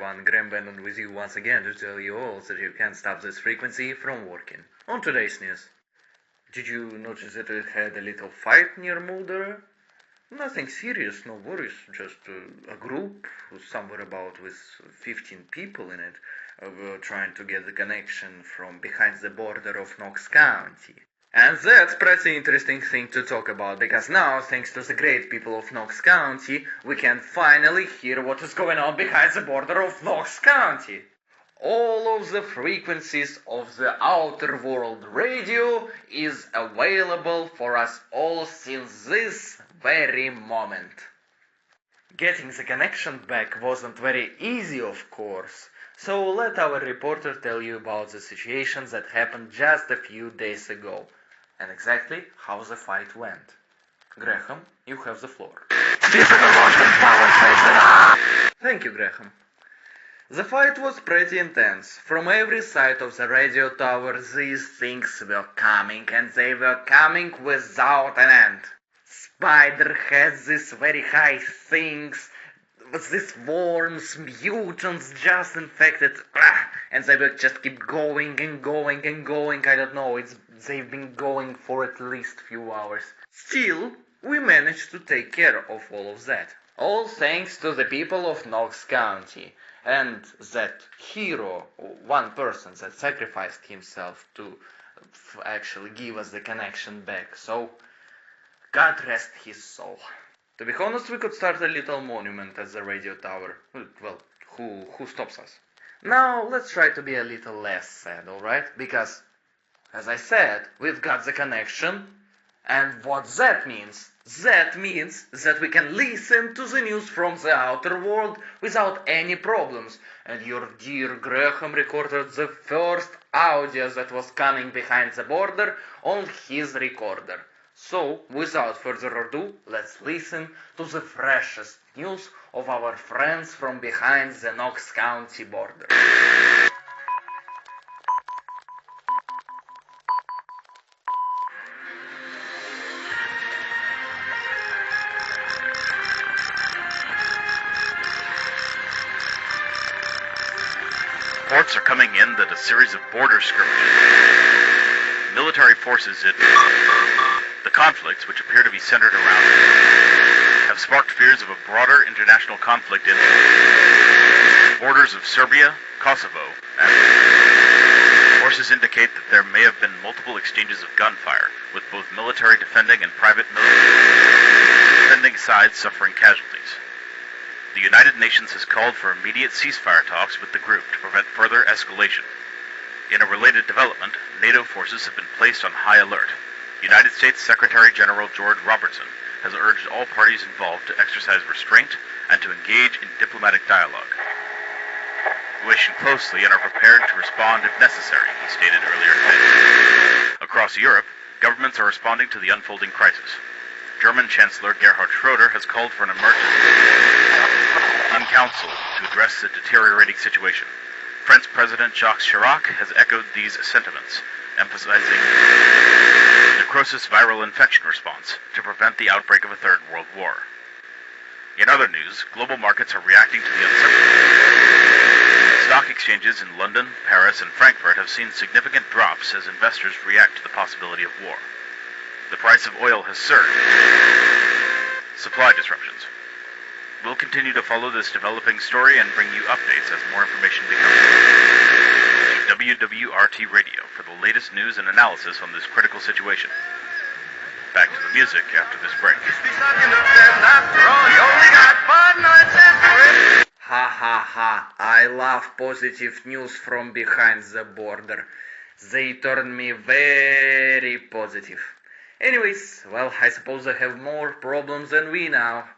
everyone, Graham Bannon with you once again to tell you all that you can't stop this frequency from working. On today's news. Did you notice that we had a little fight near Mulder? Nothing serious, no worries, just a group, somewhere about with 15 people in it, were trying to get the connection from behind the border of Knox County. And that's pretty interesting thing to talk about, because now, thanks to the great people of Knox County, we can finally hear what is going on behind the border of Knox County. All of the frequencies of the outer world radio is available for us all since this very moment. Getting the connection back wasn't very easy, of course, so let our reporter tell you about the situation that happened just a few days ago, and exactly how the fight went. Graham, you have the floor. Thank you, Graham. The fight was pretty intense. From every side of the radio tower, these things were coming, and they were coming without an end. Spider has these very high things, these worms, mutants just infected, and they will just keep going and going and going. I don't know, they've been going for at least few hours. Still, we managed to take care of all of that. All thanks to the people of Knox County. And that hero, one person that sacrificed himself to actually give us the connection back. So, God rest his soul. To be honest, we could start a little monument at the radio tower. Well, who stops us? Now, let's try to be a little less sad, alright? Because, as I said, we've got the connection. And what that means? That means that we can listen to the news from the outer world without any problems. And your dear Graham recorded the first audio that was coming behind the border on his recorder. So, without further ado, let's listen to the freshest news of our friends from behind the Knox County border. Reports are coming in that a series of border skirmishes, military forces in the conflicts, which appear to be centered around it, have sparked fears of a broader international conflict in the borders of Serbia, Kosovo, and sources indicate that there may have been multiple exchanges of gunfire, with both military defending and private military defending sides suffering casualties. The United Nations has called for immediate ceasefire talks with the group to prevent further escalation. In a related development, NATO forces have been placed on high alert. United States Secretary General George Robertson has urged all parties involved to exercise restraint and to engage in diplomatic dialogue. We wish closely and are prepared to respond if necessary, he stated earlier today. Across Europe, governments are responding to the unfolding crisis. German Chancellor Gerhard Schroeder has called for an emergency in council to address the deteriorating situation. French President Jacques Chirac has echoed these sentiments, emphasizing necrosis viral infection response to prevent the outbreak of a third world war. In other news, global markets are reacting to the uncertainty. Stock exchanges in London, Paris, and Frankfurt have seen significant drops as investors react to the possibility of war. The price of oil has surged. Supply disruptions. We'll continue to follow this developing story and bring you updates as more information becomes available. WWRT Radio for the latest news and analysis on this critical situation. Back to the music after this break. Ha ha ha, I love positive news from behind the border. They turn me very positive. Anyways, well, I suppose they have more problems than we now.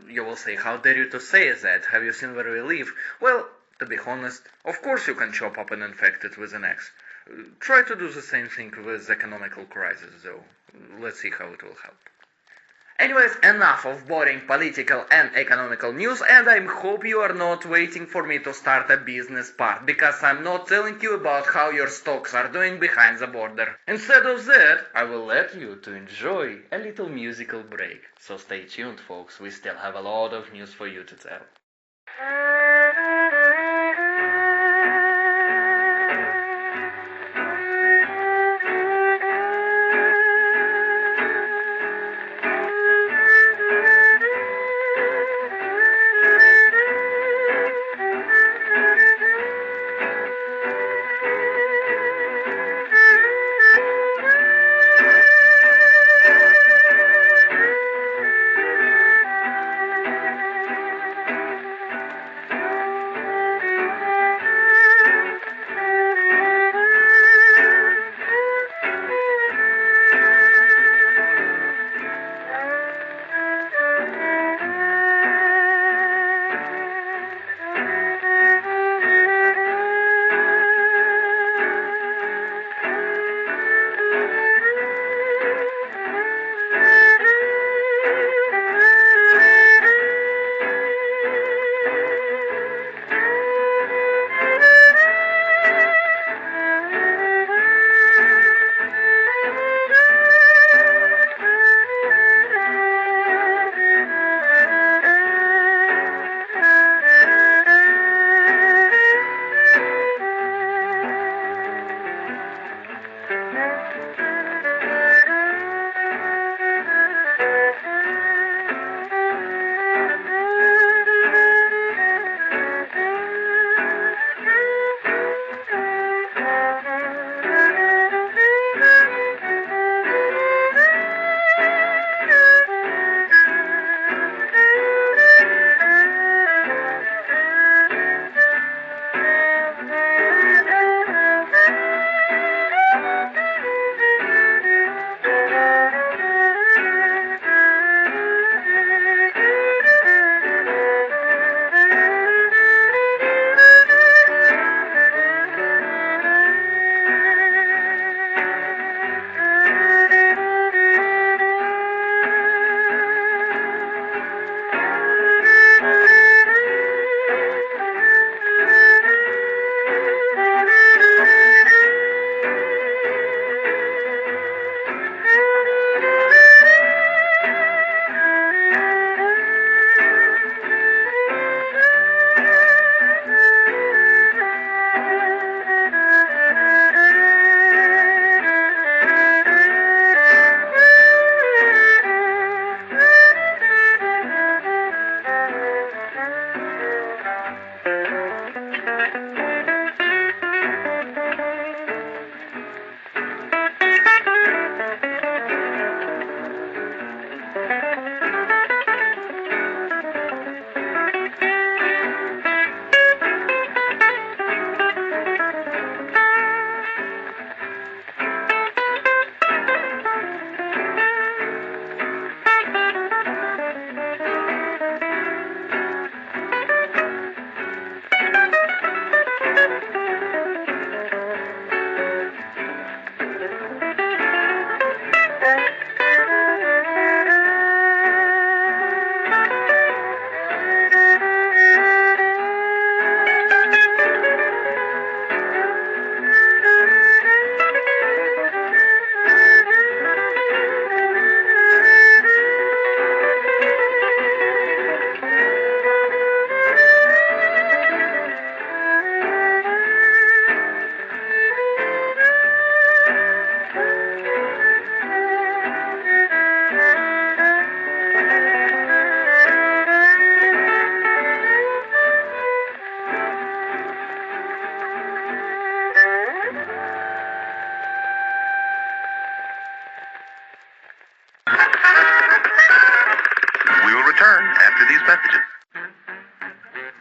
You will say, how dare you to say that? Have you seen where we live? Well, to be honest, of course you can chop up an infected with an axe. Try to do the same thing with the economical crisis, though. Let's see how it will help. Anyways, enough of boring political and economical news, and I hope you are not waiting for me to start a business part, because I'm not telling you about how your stocks are doing behind the border. Instead of that, I will let you to enjoy a little musical break. So stay tuned, folks, we still have a lot of news for you to tell.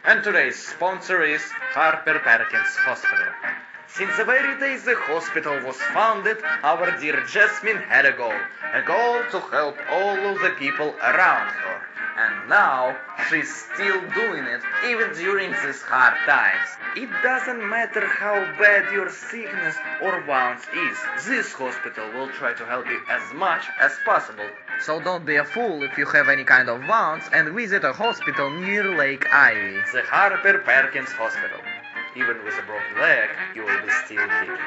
And today's sponsor is Harper Perkins Hospital. Since the very day the hospital was founded, our dear Jasmine had a goal to help all of the people around her. And now she's still doing it, even during these hard times. It doesn't matter how bad your sickness or wounds is, this hospital will try to help you as much as possible. So don't be a fool if you have any kind of wounds and visit a hospital near Lake Ivy. The Harper Perkins Hospital. Even with a broken leg, you will be still kicking.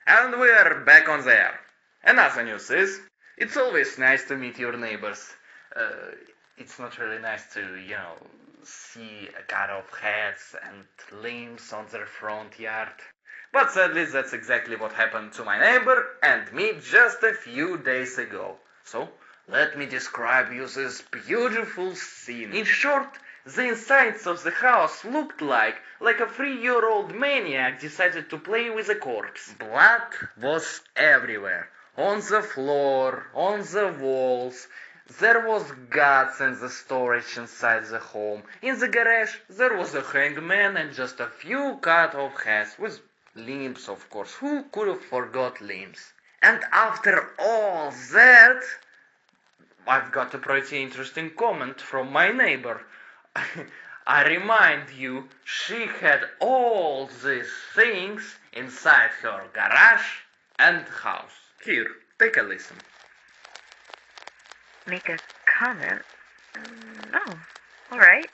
And we are back on the air. Another news is, it's always nice to meet your neighbors. It's not really nice to, see a cut of heads and limbs on their front yard. But sadly, that's exactly what happened to my neighbor and me just a few days ago. So, let me describe you this beautiful scene. In short, the insides of the house looked like a 3-year-old maniac decided to play with a corpse. Blood was everywhere. On the floor, on the walls. There was guts in the storage inside the home. In the garage, there was a hangman and just a few cut off heads with limbs, of course. Who could have forgot limbs? And after all that, I've got a pretty interesting comment from my neighbor. I remind you, she had all these things inside her garage and house. Here, take a listen. Make a comment? Oh, alright.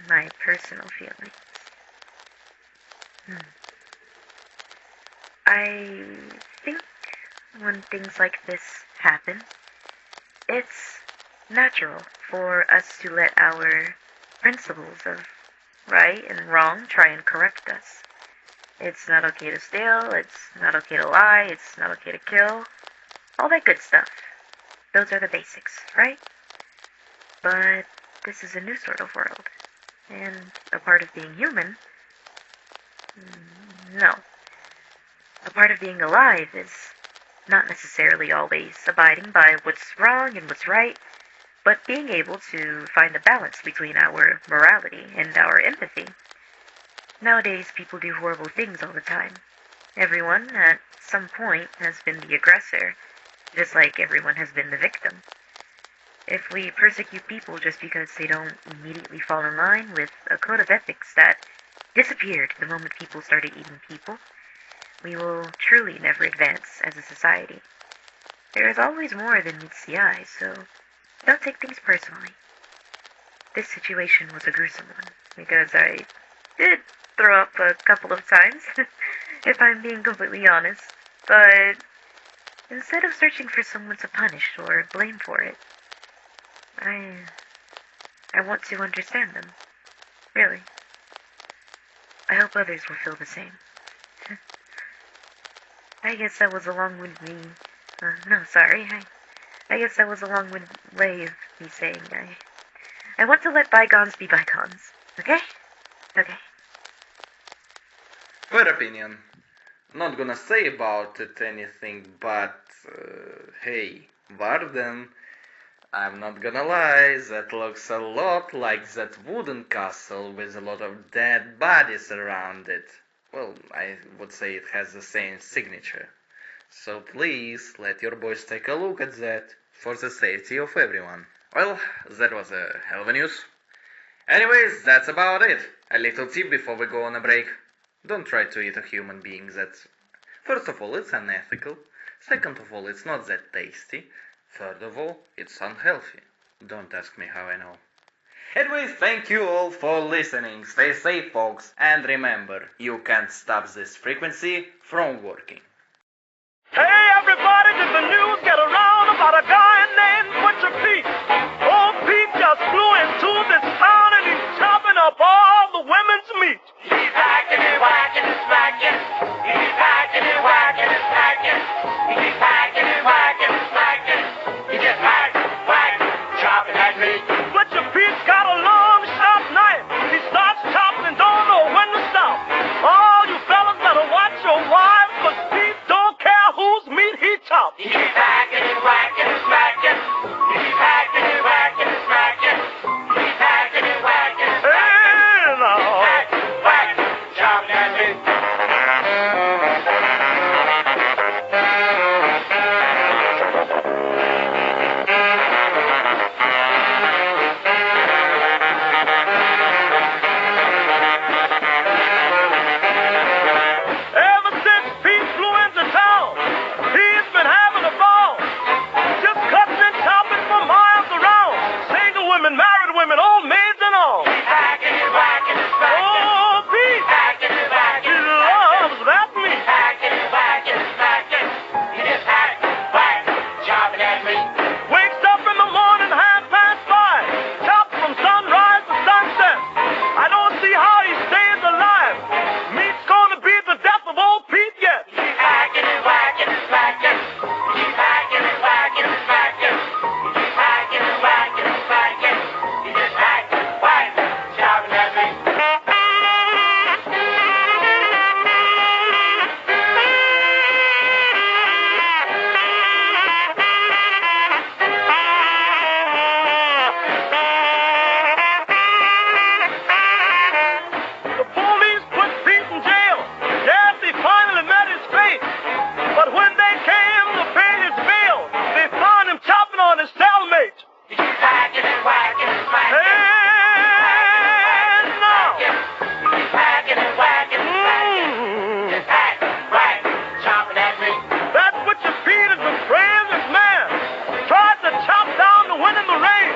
My personal feelings. I think when things like this happen, it's natural for us to let our principles of right and wrong try and correct us. It's not okay to steal, it's not okay to lie, it's not okay to kill, all that good stuff. Those are the basics, right? But this is a new sort of world, and a part of being human, no. A part of being alive is not necessarily always abiding by what's wrong and what's right, but being able to find a balance between our morality and our empathy. Nowadays, people do horrible things all the time. Everyone, at some point, has been the aggressor, just like everyone has been the victim. If we persecute people just because they don't immediately fall in line with a code of ethics that disappeared the moment people started eating people, we will truly never advance as a society. There is always more than meets the eye, so don't take things personally. This situation was a gruesome one, because I did throw up a couple of times, if I'm being completely honest, but instead of searching for someone to punish or blame for it, I want to understand them. Really. I hope others will feel the same. I guess that was a long-winded I guess that was a long-winded way of me saying I want to let bygones be bygones. Okay? Okay. Fair opinion. Not gonna say about it anything, but hey, Warden, I'm not gonna lie, that looks a lot like that wooden castle with a lot of dead bodies around it. Well, I would say it has the same signature. So please, let your boys take a look at that, for the safety of everyone. Well, that was a hell of a news. Anyways, that's about it. A little tip before we go on a break. Don't try to eat a human being that's... First of all, it's unethical. Second of all, it's not that tasty. Third of all, it's unhealthy. Don't ask me how I know. Anyway, thank you all for listening. Stay safe, folks. And remember, you can't stop this frequency from working. Hey everybody, did the news get around about a guy named Butcher Pete? Old Pete just flew into this town and he's chopping up all the women's meat. He's hacking and whacking and smacking. He's hacking and whacking and smacking. He's hacking and whacking and smacking. He just hack, whack, chopping that meat. Butcher Pete's got a long, sharp knife. He starts chopping and don't know when to stop. All you fellas better watch your wives, 'cause Pete don't care whose meat he chops. He's hacking and whacking and smacking. He's hacking and whacking and smacking. He's hacking and whacking and smacking. He's hack, whack, chopping that meat. Ever since Pete flew into town, he's been having a ball. Just cutting and chopping for miles around. Single women, married women, old maids and all. He's hacking and whacking and smacking. Oh, Pete! Hacking and whacking. He loves that meat. Hacking and whacking and smacking. He just hack, whack, chopping that meat. Wakes up in the morning 5:30. Chops from sunrise to sunset. I don't see how he stays alive. Meat's gonna be the death of old Pete yet. He's hacking and whacking and smacking. He's hacking and whacking and smacking. He's hacking and whacking and smacking. He just hack, whack, chopping that meat. The police put Pete in jail. Yes, he finally met his fate. But when they came to pay his bail, they found him chopping on his cellmate. He's hacking and whacking and smacking. And now. He's hacking and whacking and smacking. Just hack, whack, chopping that meat. That's what your Pete is the bravest man. Tried to chop down the wind in the rain.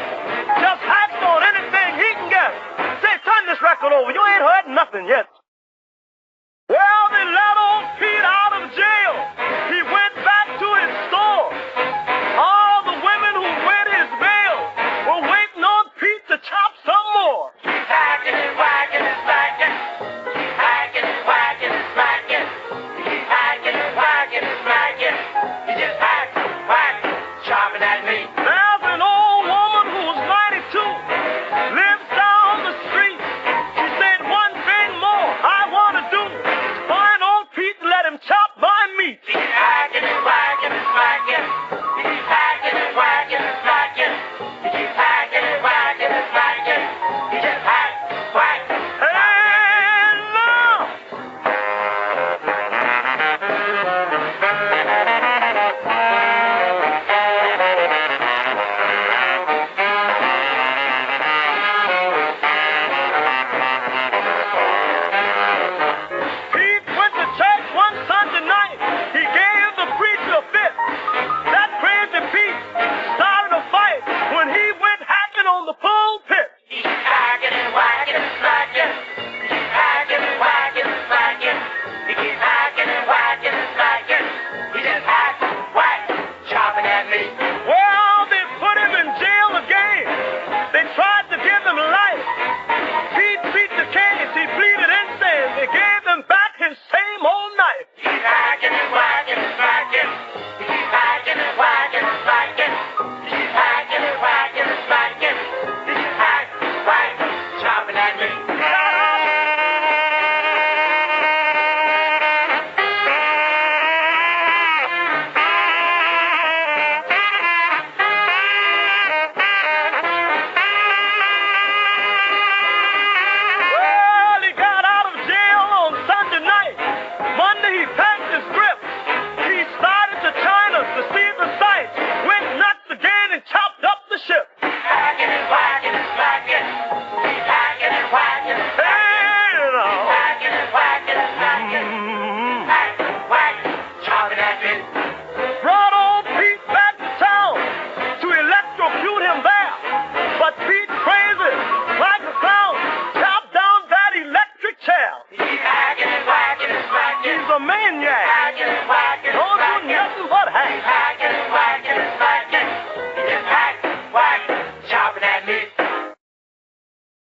Just hacks on anything he can get. Say, turn this record over. You ain't heard nothing yet. Well, they let old Pete out of jail. He went back to his store. All the women who went his bail were waiting on Pete to chop some more. He's hacking and whacking and smacking. He's hacking and whacking and smacking. He's hacking and whacking and smacking. He just hack, whack, chopping that meat. There's an old woman who's 92, lives down the street. She said one thing more I want to do. Find old Pete and let him chop my meat. He's hacking and whacking and smacking. He's hacking and whacking and smacking. He's hacking and whacking and smacking. He just hack, whack. And now. Pete went to church one Sunday night. He gave the preacher a fit. That crazy Pete started a fight when he went hacking on the pulpit. He's hacking and whacking and smacking. He's hacking and whacking and smacking. He keeps hacking and whacking and smacking. He just hack, whack, chopping that meat. Well, they put him in jail again. They tried to give him life. Pete beat the case. He pleaded innocent. They gave him back his same old knife. He's hacking and whacking and smacking. He's hacking and whacking and smacking. He's hacking and whacking and smacking. Hey, now.